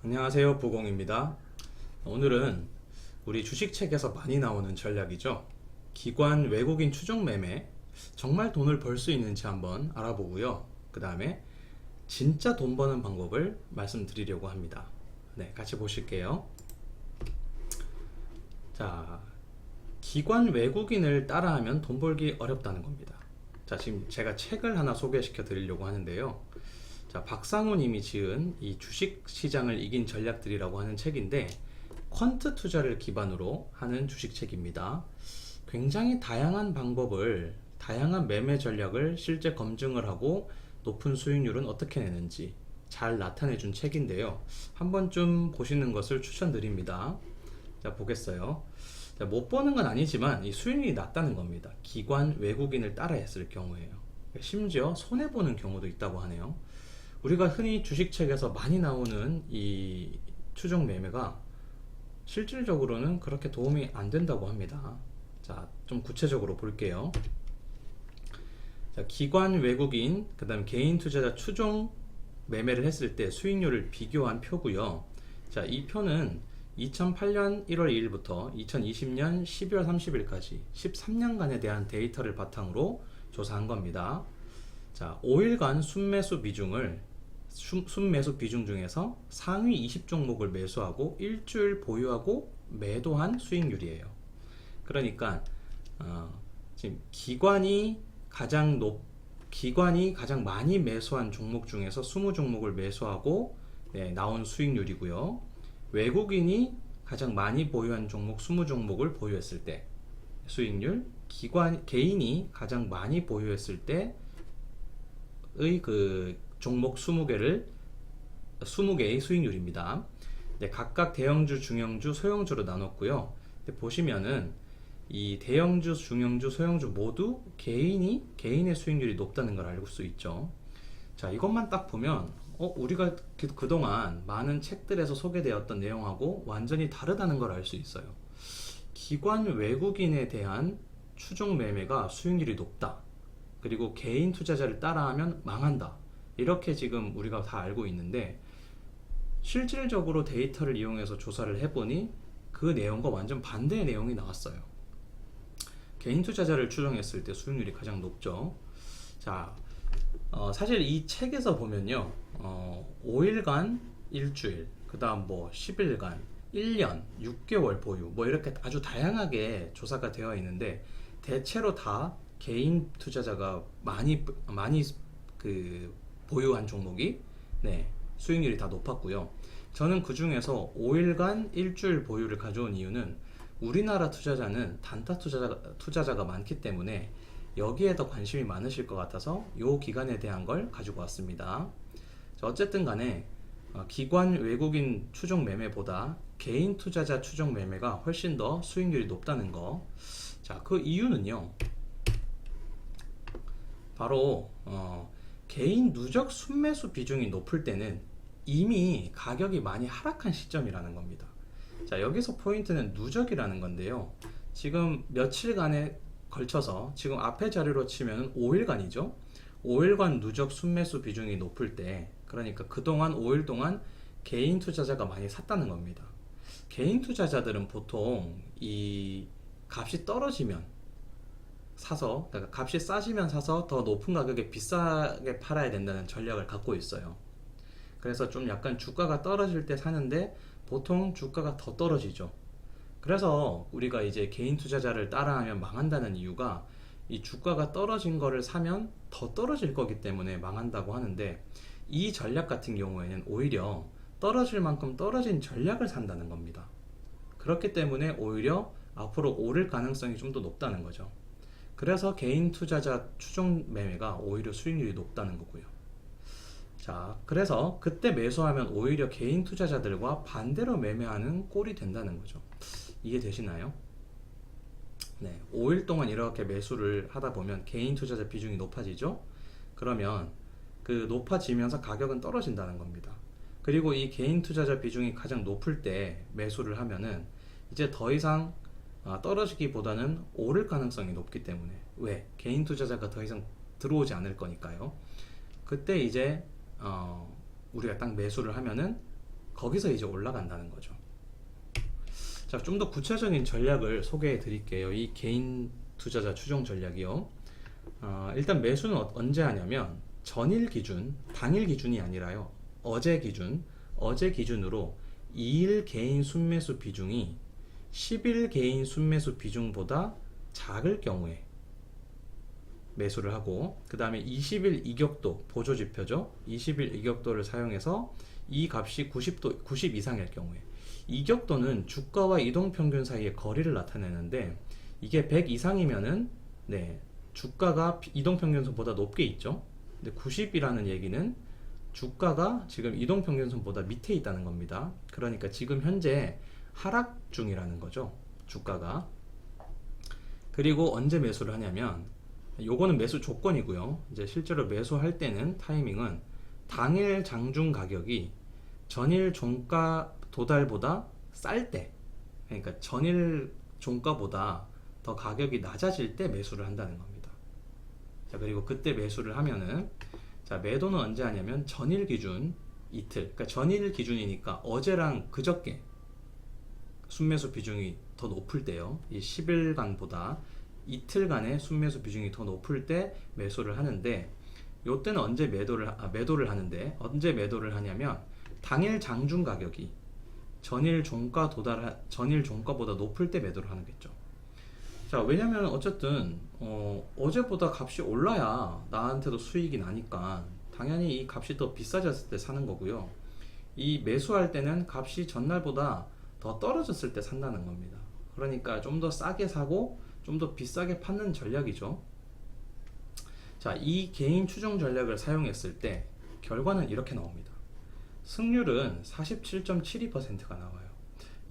안녕하세요, 부공입니다. 오늘은 우리 주식책에서 많이 나오는 전략이죠. 기관 외국인 추종 매매, 정말 돈을 벌 수 있는지 한번 알아보고요. 그 다음에 진짜 돈 버는 방법을 말씀드리려고 합니다. 네, 같이 보실게요. 자, 기관 외국인을 따라하면 돈 벌기 어렵다는 겁니다. 자, 지금 제가 책을 하나 소개시켜 드리려고 하는데요. 자, 박상우 님이 지은 이 주식 시장을 이긴 전략들이라고 하는 책인데, 퀀트 투자를 기반으로 하는 주식 책입니다. 굉장히 다양한 방법을, 다양한 매매 전략을 실제 검증을 하고 높은 수익률은 어떻게 내는지 잘 나타내 준 책인데요. 한 번쯤 보시는 것을 추천드립니다. 자, 보겠어요. 자, 못 버는 건 아니지만 이 수익률이 낮다는 겁니다. 기관 외국인을 따라 했을 경우에요. 심지어 손해보는 경우도 있다고 하네요. 우리가 흔히 주식책에서 많이 나오는 이 추종 매매가 실질적으로는 그렇게 도움이 안 된다고 합니다. 자, 좀 구체적으로 볼게요. 자, 기관 외국인, 그 다음 개인 투자자 추종 매매를 했을 때 수익률을 비교한 표고요. 자, 이 표는 2008년 1월 2일부터 2020년 12월 30일까지 13년간에 대한 데이터를 바탕으로 조사한 겁니다. 자, 5일간 순매수 비중 중에서 상위 20종목을 매수하고 일주일 보유하고 매도한 수익률이에요. 그러니까 지금 기관이 가장 많이 매수한 종목 중에서 20종목을 매수하고 나온 수익률이고요. 외국인이 가장 많이 보유한 종목 20종목을 보유했을 때 수익률, 개인이 가장 많이 보유했을 때의 그 종목 20개의 수익률입니다. 네, 각각 대형주, 중형주, 소형주로 나눴고요. 보시면은 이 대형주, 중형주, 소형주 모두 개인의 수익률이 높다는 걸 알 수 있죠. 자, 이것만 딱 보면 우리가 그동안 많은 책들에서 소개되었던 내용하고 완전히 다르다는 걸 알 수 있어요. 기관 외국인에 대한 추종 매매가 수익률이 높다. 그리고 개인 투자자를 따라하면 망한다. 이렇게 지금 우리가 다 알고 있는데, 실질적으로 데이터를 이용해서 조사를 해보니 그 내용과 완전 반대의 내용이 나왔어요. 개인 투자자를 추종했을 때 수익률이 가장 높죠. 자, 사실 이 책에서 보면요, 5일간 일주일, 그 다음 10일간 1년, 6개월 보유, 이렇게 아주 다양하게 조사가 되어 있는데, 대체로 다 개인 투자자가 많이 보유한 종목이 수익률이 다 높았고요. 저는 그 중에서 5일간 일주일 보유를 가져온 이유는 우리나라 투자자는 단타 투자자가 많기 때문에 여기에 더 관심이 많으실 것 같아서 이 기간에 대한 걸 가지고 왔습니다. 자, 어쨌든 간에 기관 외국인 추종 매매보다 개인 투자자 추종 매매가 훨씬 더 수익률이 높다는 거. 자, 그 이유는요, 바로 개인 누적 순매수 비중이 높을 때는 이미 가격이 많이 하락한 시점이라는 겁니다. 자, 여기서 포인트는 누적이라는 건데요. 지금 며칠간에 걸쳐서, 지금 앞에 자료로 치면 5일간이죠. 5일간 누적 순매수 비중이 높을 때, 그러니까 그동안 5일 동안 개인 투자자가 많이 샀다는 겁니다. 개인 투자자들은 보통 이 값이 떨어지면 사서, 그러니까 값이 싸지면 사서 더 높은 가격에 비싸게 팔아야 된다는 전략을 갖고 있어요. 그래서 좀 약간 주가가 떨어질 때 사는데 보통 주가가 더 떨어지죠. 그래서 우리가 이제 개인 투자자를 따라하면 망한다는 이유가, 이 주가가 떨어진 거를 사면 더 떨어질 거기 때문에 망한다고 하는데, 이 전략 같은 경우에는 오히려 떨어질 만큼 떨어진 전략을 산다는 겁니다. 그렇기 때문에 오히려 앞으로 오를 가능성이 좀 더 높다는 거죠. 그래서 개인 투자자 추종 매매가 오히려 수익률이 높다는 거고요. 자, 그래서 그때 매수하면 오히려 개인 투자자들과 반대로 매매하는 꼴이 된다는 거죠. 이해되시나요? 네, 5일 동안 이렇게 매수를 하다 보면 개인 투자자 비중이 높아지죠? 그러면 그 높아지면서 가격은 떨어진다는 겁니다. 그리고 이 개인 투자자 비중이 가장 높을 때 매수를 하면은 이제 더 이상 떨어지기보다는 오를 가능성이 높기 때문에, 왜? 개인 투자자가 더 이상 들어오지 않을 거니까요. 그때 이제 우리가 딱 매수를 하면은 거기서 이제 올라간다는 거죠. 자, 좀 더 구체적인 전략을 소개해 드릴게요. 이 개인 투자자 추종 전략이요. 일단 매수는 언제 하냐면 전일 기준, 당일 기준이 아니라요. 어제 기준으로 2일 개인 순매수 비중이 10일 개인 순매수 비중보다 작을 경우에 매수를 하고, 그 다음에 20일 이격도, 보조 지표죠. 20일 이격도를 사용해서 이 값이 90 이상일 경우에, 이격도는 주가와 이동평균 사이의 거리를 나타내는데, 이게 100 이상이면은 주가가 이동평균선보다 높게 있죠. 근데 90이라는 얘기는 주가가 지금 이동평균선보다 밑에 있다는 겁니다. 그러니까 지금 현재 하락 중이라는 거죠, 주가가. 그리고 언제 매수를 하냐면, 요거는 매수 조건이고요. 이제 실제로 매수할 때는 타이밍은 당일 장중 가격이 전일 종가 도달보다 쌀 때, 그러니까 전일 종가보다 더 가격이 낮아질 때 매수를 한다는 겁니다. 자, 그리고 그때 매수를 하면은, 자, 매도는 언제 하냐면 전일 기준 이틀, 그러니까 전일 기준이니까 어제랑 그저께 순매수 비중이 더 높을 때요. 이 10일간보다 이틀간의 순매수 비중이 더 높을 때 매수를 하는데, 요때는 언제 매도를 하는데, 언제 매도를 하냐면 당일 장중 가격이 전일 종가보다 높을 때 매도를 하는겠죠. 자, 왜냐면 어쨌든 어제보다 값이 올라야 나한테도 수익이 나니까 당연히 이 값이 더 비싸졌을 때 사는 거고요. 이 매수할 때는 값이 전날보다 더 떨어졌을 때 산다는 겁니다. 그러니까 좀 더 싸게 사고 좀 더 비싸게 파는 전략이죠. 자, 이 개인 추종 전략을 사용했을 때 결과는 이렇게 나옵니다. 승률은 47.72%가 나와요.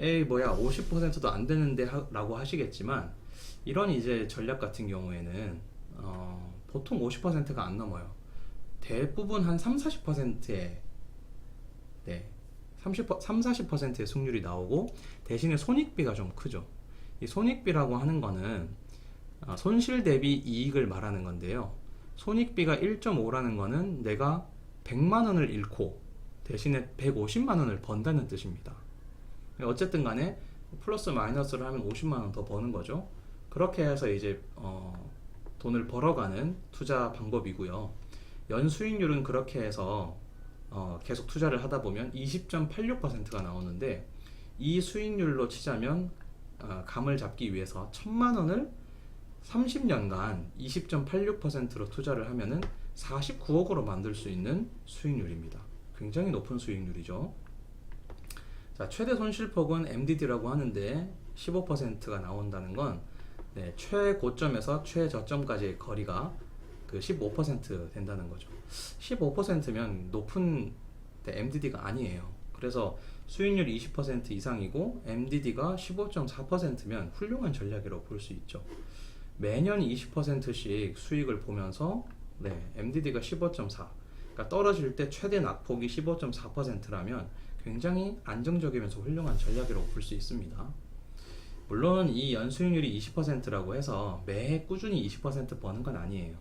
에이 뭐야 50%도 안 되는데 라고 하시겠지만, 이런 이제 전략 같은 경우에는 보통 50%가 안 넘어요. 대부분 한 30-40%의 30-40%의 승률이 나오고, 대신에 손익비가 좀 크죠. 이 손익비라고 하는 거는 손실 대비 이익을 말하는 건데요. 손익비가 1.5라는 거는 내가 100만 원을 잃고 대신에 150만 원을 번다는 뜻입니다. 어쨌든 간에 플러스 마이너스를 하면 50만 원 더 버는 거죠. 그렇게 해서 이제 돈을 벌어가는 투자 방법이고요. 연수익률은 그렇게 해서 계속 투자를 하다 보면 20.86%가 나오는데, 이 수익률로 치자면 감을 잡기 위해서 1000만 원을 30년간 20.86%로 투자를 하면은 49억으로 만들 수 있는 수익률입니다. 굉장히 높은 수익률이죠. 자, 최대 손실폭은 MDD라고 하는데 15%가 나온다는 건 최고점에서 최저점까지의 거리가 그 15% 된다는 거죠. 15%면 높은 MDD가 아니에요. 그래서 수익률이 20% 이상이고 MDD가 15.4%면 훌륭한 전략이라고 볼 수 있죠. 매년 20%씩 수익을 보면서 MDD가 15.4, 그러니까 떨어질 때 최대 낙폭이 15.4%라면 굉장히 안정적이면서 훌륭한 전략이라고 볼 수 있습니다. 물론 이 연수익률이 20%라고 해서 매해 꾸준히 20% 버는 건 아니에요.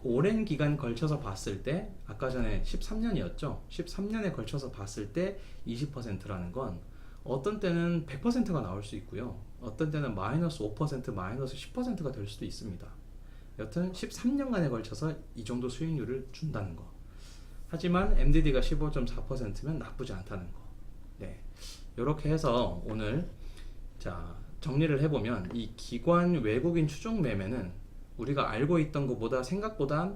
오랜 기간 걸쳐서 봤을 때, 아까 전에 13년이었죠. 13년에 걸쳐서 봤을 때 20%라는 건 어떤 때는 100%가 나올 수 있고요. 어떤 때는 마이너스 5%, 마이너스 10%가 될 수도 있습니다. 여튼 13년간에 걸쳐서 이 정도 수익률을 준다는 거. 하지만 MDD가 15.4%면 나쁘지 않다는 거. 이렇게 해서 오늘 정리를 해보면, 이 기관 외국인 추종 매매는 우리가 알고 있던 것보다 생각보다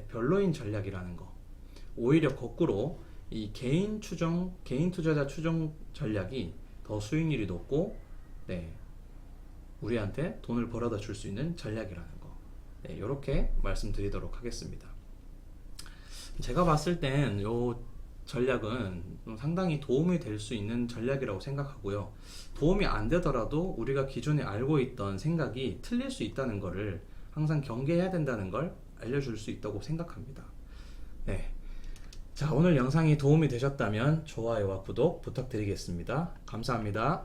별로인 전략이라는 거. 오히려 거꾸로 이 개인 투자자 추종 전략이 더 수익률이 높고 우리한테 돈을 벌어다 줄 수 있는 전략이라는 거. 이렇게 말씀드리도록 하겠습니다. 제가 봤을 땐 요 전략은 상당히 도움이 될 수 있는 전략이라고 생각하고요. 도움이 안 되더라도 우리가 기존에 알고 있던 생각이 틀릴 수 있다는 거를 항상 경계해야 된다는 걸 알려줄 수 있다고 생각합니다. 자, 오늘 영상이 도움이 되셨다면 좋아요와 구독 부탁드리겠습니다. 감사합니다.